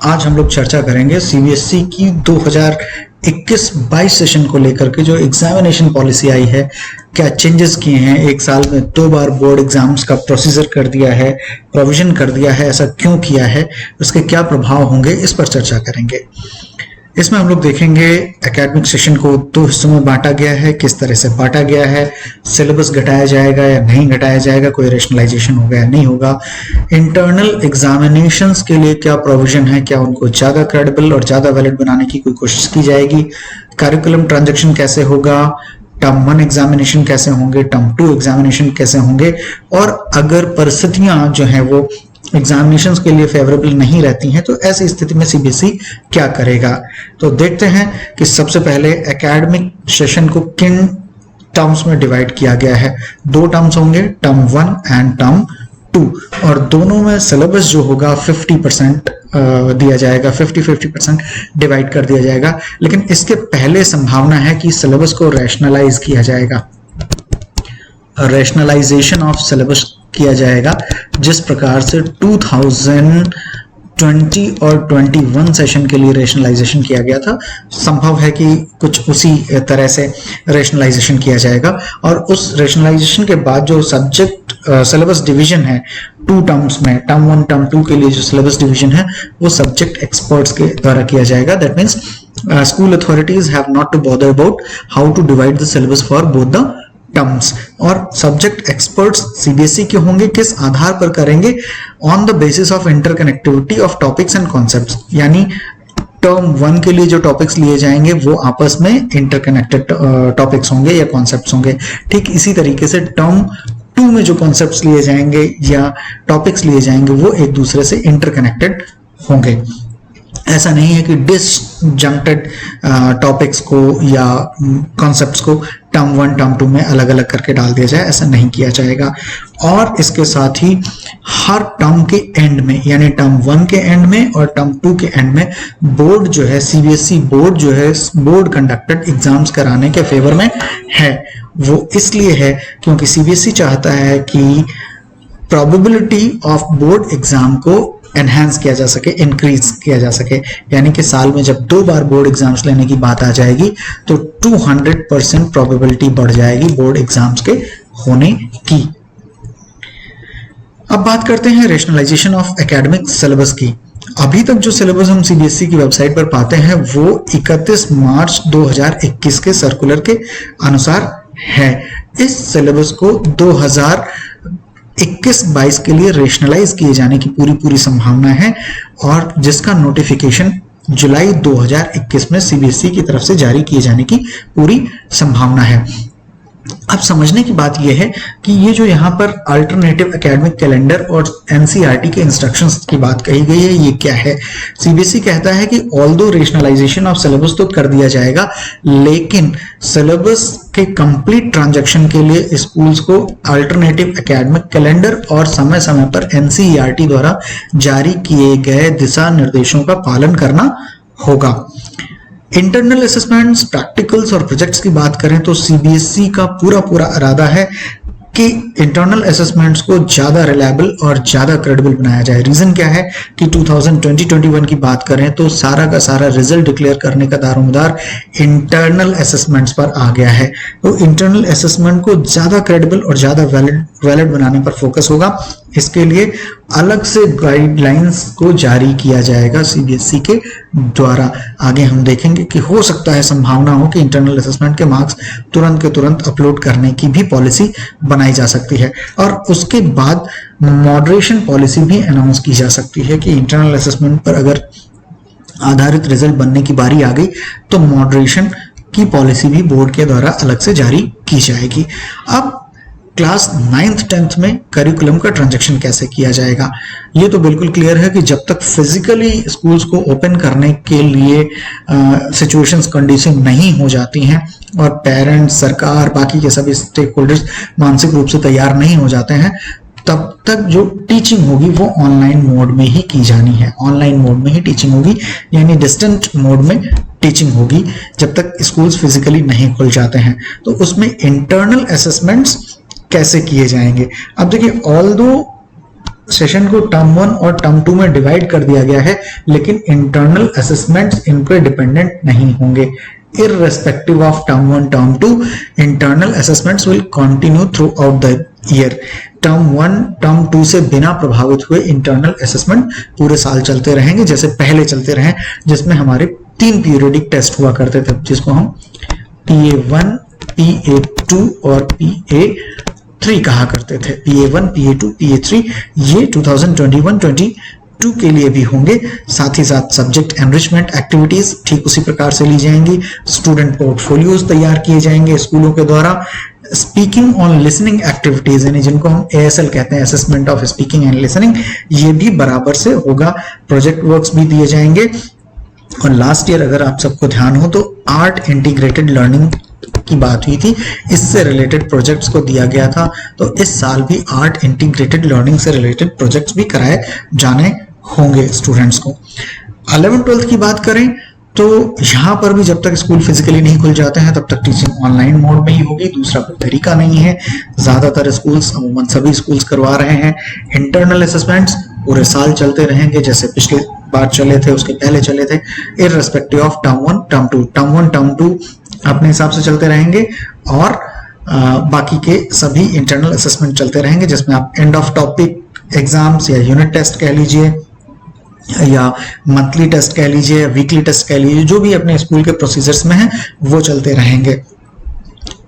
आज हम लोग चर्चा करेंगे सीबीएसई की 2021-22 सेशन को लेकर के जो एग्जामिनेशन पॉलिसी आई है, क्या चेंजेस किए हैं। एक साल में 2 बार बोर्ड एग्जाम्स का प्रोसीजर कर दिया है, प्रोविजन कर दिया है, ऐसा क्यों किया है, उसके क्या प्रभाव होंगे, इस पर चर्चा करेंगे। इसमें हम लोग देखेंगे एकेडमिक सेशन को 2 हिस्सों में बांटा गया है, किस तरह से बांटा गया है, सिलेबस घटाया जाएगा या नहीं घटाया जाएगा, कोई रेशनलाइजेशन होगा या नहीं होगा, इंटरनल एग्जामिनेशंस के लिए क्या प्रोविजन है, क्या उनको ज्यादा क्रेडिबल और ज्यादा वैलिड बनाने की कोई कोशिश की जाएगी, करिकुलम ट्रांजैक्शन कैसे होगा, टर्म 1 एग्जामिनेशन कैसे होंगे, टर्म 2 एग्जामिनेशन कैसे होंगे, और अगर परिस्थितियां जो है वो एग्जामिनेशंस के लिए फेवरेबल नहीं रहती हैं तो ऐसी स्थिति में सीबीएसई क्या करेगा। तो देखते हैं कि सबसे पहले एकेडमिक सेशन को किन टर्म्स में डिवाइड किया गया है। 2 टर्म्स होंगे, टर्म 1 एंड टर्म 2, और दोनों में सिलेबस जो होगा 50% दिया जाएगा, 50-50% डिवाइड कर दिया जाएगा। लेकिन इसके पहले संभावना है कि सिलेबस को रैशनलाइज किया जाएगा, रैशनलाइजेशन ऑफ सिलेबस किया जाएगा, जिस प्रकार से 2020 और 21 सेशन के लिए रैशनलाइजेशन किया गया था। संभव है कि कुछ उसी तरह से रैशनलाइजेशन किया जाएगा, और उस रैशनलाइजेशन के बाद जो सब्जेक्ट सिलेबस डिवीजन है 2 टर्म्स में, टर्म 1 टर्म 2 के लिए जो सिलेबस डिवीजन है वो सब्जेक्ट एक्सपर्ट्स के द्वारा किया जाएगा। That means school authorities have not to bother about how to divide the syllabus for both the terms. और सब्जेक्ट एक्सपर्ट्स सीबीएसई के होंगे, किस आधार पर करेंगे, on the basis of interconnectivity of topics and concepts. यानी टर्म 1 के लिए जो टॉपिक्स लिए जाएंगे वो आपस में इंटरकनेक्टेड टॉपिक्स होंगे या कॉन्सेप्ट्स होंगे। ठीक इसी तरीके से टर्म 2 में जो कॉन्सेप्ट्स लिए जाएंगे या टॉपिक्स लिए जाएंगे वो एक दूसरे से इंटरकनेक्टेड होंगे। ऐसा नहीं है कि डिसजंक्टेड टॉपिक्स को या कॉन्सेप्ट्स को टर्म 1 टर्म 2 में अलग अलग करके डाल दिया जाए, ऐसा नहीं किया जाएगा। और इसके साथ ही हर टर्म के एंड में, यानी टर्म 1 के एंड में और टर्म 2 के एंड में, बोर्ड जो है, सीबीएसई बोर्ड जो है, बोर्ड कंडक्टेड एग्जाम्स कराने के फेवर में है। वो इसलिए है क्योंकि सीबीएसई चाहता है कि प्रोबेबिलिटी ऑफ बोर्ड एग्जाम को एनहांस किया जा सके, इंक्रीज किया जा सके। यानी कि साल में जब 2 बार बोर्ड एग्जाम्स लेने की बात आ जाएगी तो 200% प्रोबेबिलिटी बढ़ जाएगी बोर्ड एग्जाम्स के होने की। अब बात करते हैं रैशनलाइजेशन ऑफ एकेडमिक सिलेबस की। अभी तक जो सिलेबस हम सीबीएसई की वेबसाइट पर पाते हैं वो 31 मार्च 2021 के सर्कुलर के अनुसार है। इस सिलेबस को 2021-22 के लिए रैशनलाइज किए जाने की पूरी संभावना है, और जिसका नोटिफिकेशन जुलाई 2021 में सीबीएसई की तरफ से जारी किए जाने की पूरी संभावना है। अब समझने की बात यह है कि ये जो यहाँ पर अल्टरनेटिव एकेडमिक कैलेंडर और एनसीईआरटी के इंस्ट्रक्शंस की बात कही गई है, ये क्या है। सीबीएसई कहता है कि ऑल्दो रैशनलाइजेशन ऑफ सिलेबस तो कर दिया जाएगा, लेकिन सिलेबस के कंप्लीट ट्रांजैक्शन के लिए स्कूल्स को अल्टरनेटिव एकेडमिक कैलेंडर और समय समय पर एनसीईआरटी द्वारा जारी किए गए दिशा निर्देशों का पालन करना होगा। इंटरनल असेसमेंट्स, प्रैक्टिकल्स और प्रोजेक्ट्स की बात करें तो सीबीएसई का पूरा इरादा है कि इंटरनल असेसमेंट्स को ज्यादा रिलायबल और ज्यादा क्रेडिबल बनाया जाए। रीजन क्या है कि 2020-21 की बात करें तो सारा का सारा रिजल्ट डिक्लेयर करने का दारोमदार इंटरनल असेसमेंट्स पर आ गया है। तो इंटरनल असेसमेंट को ज्यादा क्रेडिबल और ज्यादा वैलिड बनाने पर फोकस होगा। इसके लिए अलग से गाइडलाइंस को जारी किया जाएगा सीबीएसई के द्वारा। आगे हम देखेंगे कि हो सकता है, संभावना हो कि इंटरनल असेसमेंट के मार्क्स तुरंत के तुरंत अपलोड करने की भी पॉलिसी बनाई जा सकती है, और उसके बाद मॉडरेशन पॉलिसी भी अनाउंस की जा सकती है कि इंटरनल असेसमेंट पर अगर आधारित रिजल्ट बनने की बारी आ गई तो मॉडरेशन की पॉलिसी भी बोर्ड के द्वारा अलग से जारी की जाएगी। अब क्लास 9th 10th में करिकुलम का ट्रांजैक्शन कैसे किया जाएगा, ये तो बिल्कुल क्लियर है कि जब तक फिजिकली स्कूल्स को ओपन करने के लिए सिचुएशंस कंडीशन नहीं हो जाती हैं और पेरेंट्स, सरकार, बाकी के सभी स्टेक होल्डर्स मानसिक रूप से तैयार नहीं हो जाते हैं, तब तक जो टीचिंग होगी वो ऑनलाइन मोड में ही की जानी है। ऑनलाइन मोड में ही टीचिंग होगी, यानी डिस्टेंट मोड में टीचिंग होगी जब तक स्कूल्स फिजिकली नहीं खुल जाते हैं। तो उसमें इंटरनल असेसमेंट्स कैसे किए जाएंगे। अब देखिए, ऑल्दो सेशन को टर्म 1 और टर्म 2 में डिवाइड कर दिया गया है, लेकिन इंटरनल असेसमेंट्स इन पे डिपेंडेंट नहीं होंगे। Irrespective of term 1, term 2, internal assessments will continue throughout the year. Term 1, term 2 से बिना प्रभावित हुए इंटरनल असेसमेंट पूरे साल चलते रहेंगे, जैसे पहले चलते रहे, जिसमें हमारे 3 पीरियडिक टेस्ट हुआ करते थे, जिसको हम PA1, PA2 और PA3 कहा करते थे। PA1, PA2, PA3 ये 2021-22 के लिए भी होंगे। साथ ही साथ सब्जेक्ट एनरिचमेंट एक्टिविटीज ठीक उसी प्रकार से ली जाएंगी। स्टूडेंट पोर्टफोलियोज तैयार किए जाएंगे स्कूलों के द्वारा। स्पीकिंग ऑन लिसनिंग एक्टिविटीज, यानी जिनको हम ASL कहते हैं, assessment of speaking and listening, ये भी बराबर से होगा। प्रोजेक्ट वर्क्स भी दिए जाएंगे। और लास्ट ईयर अगर आप सबको ध्यान हो तो आर्ट इंटीग्रेटेड लर्निंग की बात हुई थी, इससे रिलेटेड प्रोजेक्ट्स को दिया गया था। तो इस साल भी आर्ट इंटीग्रेटेड लर्निंग से रिलेटेड प्रोजेक्ट्स भी कराए जाने होंगे स्टूडेंट्स को। 11th-12th की बात करें तो यहाँ पर भी जब तक स्कूल फिजिकली नहीं खुल जाते हैं तब तक टीचिंग ऑनलाइन मोड में ही होगी, दूसरा कोई तरीका नहीं है। ज्यादातर स्कूल्स, अमूमन सभी स्कूल्स करवा रहे हैं। इंटरनल असेसमेंट्स पूरे साल चलते रहेंगे, जैसे पिछले बार चले थे, उसके पहले चले थे, irrespective of term 1, term 2। Term 1, term 2 अपने हिसाब से चलते रहेंगे और बाकी के सभी इंटरनल असेसमेंट चलते रहेंगे, जिसमें आप एंड ऑफ टॉपिक एग्जाम्स या यूनिट टेस्ट कह लीजिए या मंथली टेस्ट कह लीजिए या वीकली टेस्ट कह लीजिए, जो भी अपने स्कूल के प्रोसीजर्स में है वो चलते रहेंगे।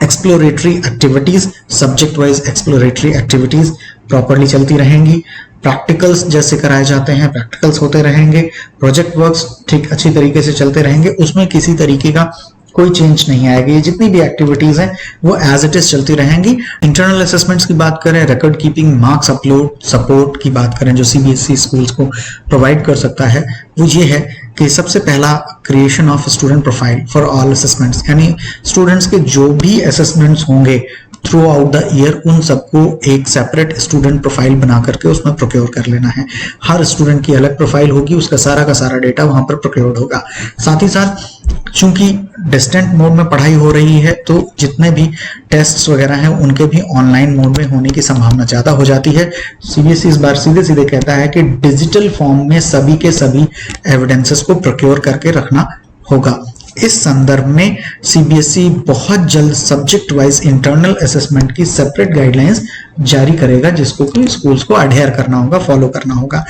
Exploratory activities, subject wise exploratory activities properly चलती रहेंगी। प्रैक्टिकल्स जैसे कराए जाते हैं प्रैक्टिकल्स होते रहेंगे। प्रोजेक्ट वर्क्स ठीक अच्छी तरीके से चलते रहेंगे, उसमें किसी तरीके का कोई चेंज नहीं आएगा। ये जितनी भी एक्टिविटीज हैं वो एज इट इज चलती रहेंगी। इंटरनल असेसमेंट्स की बात करें, record keeping, marks upload, support की बात करें जो CBSE स्कूल्स को प्रोवाइड कर सकता है, वो ये है कि सबसे पहला creation of student profile for all assessments, यानी स्टूडेंट्स के जो भी असेसमेंट्स होंगे थ्रू आउट द ईयर उन सबको एक सेपरेट स्टूडेंट प्रोफाइल बना करके उसमें प्रोक्योर कर लेना है। हर स्टूडेंट की अलग प्रोफाइल होगी, उसका सारा का सारा डेटा वहां पर प्रोक्योर्ड होगा। साथ ही साथ चूंकि डिस्टेंट मोड में पढ़ाई हो रही है तो जितने भी टेस्ट्स वगैरह हैं उनके भी ऑनलाइन मोड में होने की संभावना ज्यादा हो जाती है। CBSE इस बार सीधे सीधे कहता है कि डिजिटल फॉर्म में सभी के सभी एविडेंसेस को प्रोक्योर करके रखना होगा। इस संदर्भ में CBSE बहुत जल्द सब्जेक्ट वाइज इंटरनल असेसमेंट की सेपरेट गाइडलाइंस जारी करेगा, जिसको कि स्कूल्स को अडेयर करना होगा, फॉलो करना होगा।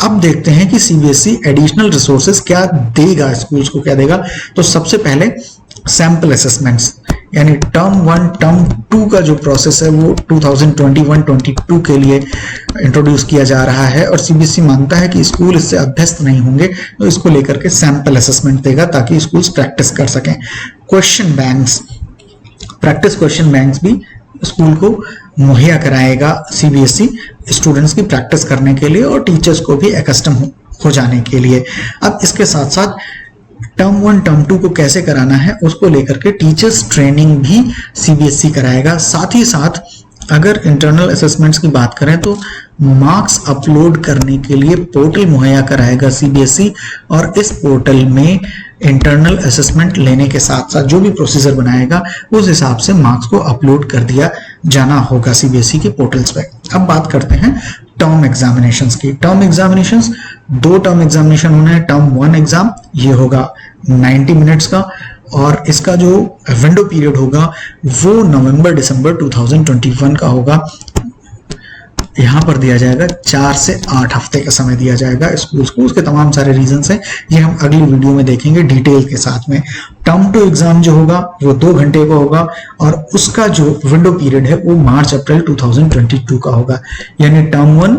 अब देखते हैं कि CBSE एडिशनल रिसोर्सेज क्या देगा, स्कूल्स को क्या देगा। तो सबसे पहले सैंपल असेसमेंट्स, यानी टर्म 1, टर्म 2 का जो प्रोसेस है वो 2021-22 के लिए इंट्रोड्यूस किया जा रहा है और CBSE मानता है कि स्कूल इससे अभ्यस्त नहीं होंगे, तो इसको लेकर के सैंपल असेसमेंट देगा ताकि स्कूल्स प्रैक्टिस कर सकें। Question banks, practice question banks भी स्कूल को मुहैया कराएगा CBSE स्टूडेंट्स की प्रैक्टिस करने के लिए और टीचर्स को भी एकस्टम हो जाने के लिए। अब इसके साथ साथ टर्म 1, टर्म 2 को कैसे कराना है उसको लेकर के टीचर्स ट्रेनिंग भी CBSE कराएगा। साथ ही साथ अगर इंटरनल असेसमेंट्स की बात करें तो मार्क्स अपलोड करने के लिए पोर्टल मुहैया कराएगा CBSE और इस पोर्टल में इंटरनल असेसमेंट लेने के साथ साथ जो भी प्रोसीजर बनाएगा उस हिसाब से मार्क्स को अपलोड कर दिया जाना होगा CBSE के पोर्टल्स पे। अब बात करते हैं टर्म एग्जामिनेशंस की। टर्म एग्जामिनेशंस, 2 टर्म एग्जामिनेशन होना है। टर्म 1 एग्जाम ये होगा 90 मिनट्स का और इसका जो विंडो पीरियड होगा वो नवंबर-दिसंबर 2021 का होगा। यहाँ पर दिया जाएगा 4 से 8 हफ्ते का समय दिया जाएगा स्कूल्स को। उसके तमाम सारे रीजंस हैं, ये हम अगली वीडियो में देखेंगे डिटेल के साथ में। टर्म 2 एग्जाम जो होगा वो 2 घंटे का होगा और उसका जो विंडो पीरियड है वो मार्च-अप्रैल 2022 का होगा, यानी टर्म 1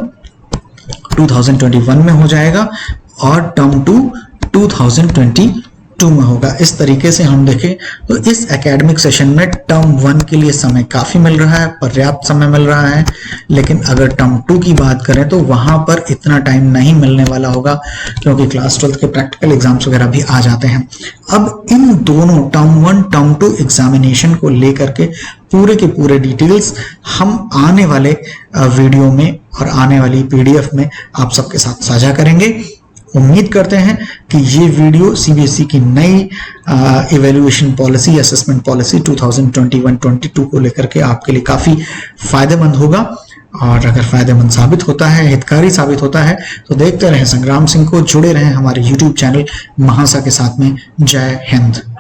2021 में हो जाएगा और टर्म 2 2022 में होगा। इस तरीके से हम देखें तो इस एकेडमिक सेशन में टर्म 1 के लिए समय काफी मिल रहा है, पर्याप्त समय मिल रहा है, लेकिन अगर टर्म 2 की बात करें तो वहां पर इतना टाइम नहीं मिलने वाला होगा क्योंकि क्लास 12 के प्रैक्टिकल एग्जाम्स वगैरह भी आ जाते हैं। अब इन दोनों टर्म 1, टर्म 2 एग्जामिनेशन को लेकर के पूरे के पूरे डिटेल्स हम आने वाले वीडियो में और आने वाली PDF में आप सबके साथ साझा करेंगे। उम्मीद करते हैं कि ये वीडियो CBSE की नई इवैल्यूएशन पॉलिसी, असेसमेंट पॉलिसी 2021-22 को लेकर के आपके लिए काफी फायदेमंद होगा। और अगर फायदेमंद साबित होता है, हितकारी साबित होता है, तो देखते रहें संग्राम सिंह को, जुड़े रहें हमारे YouTube चैनल महासा के साथ में। जय हिंद।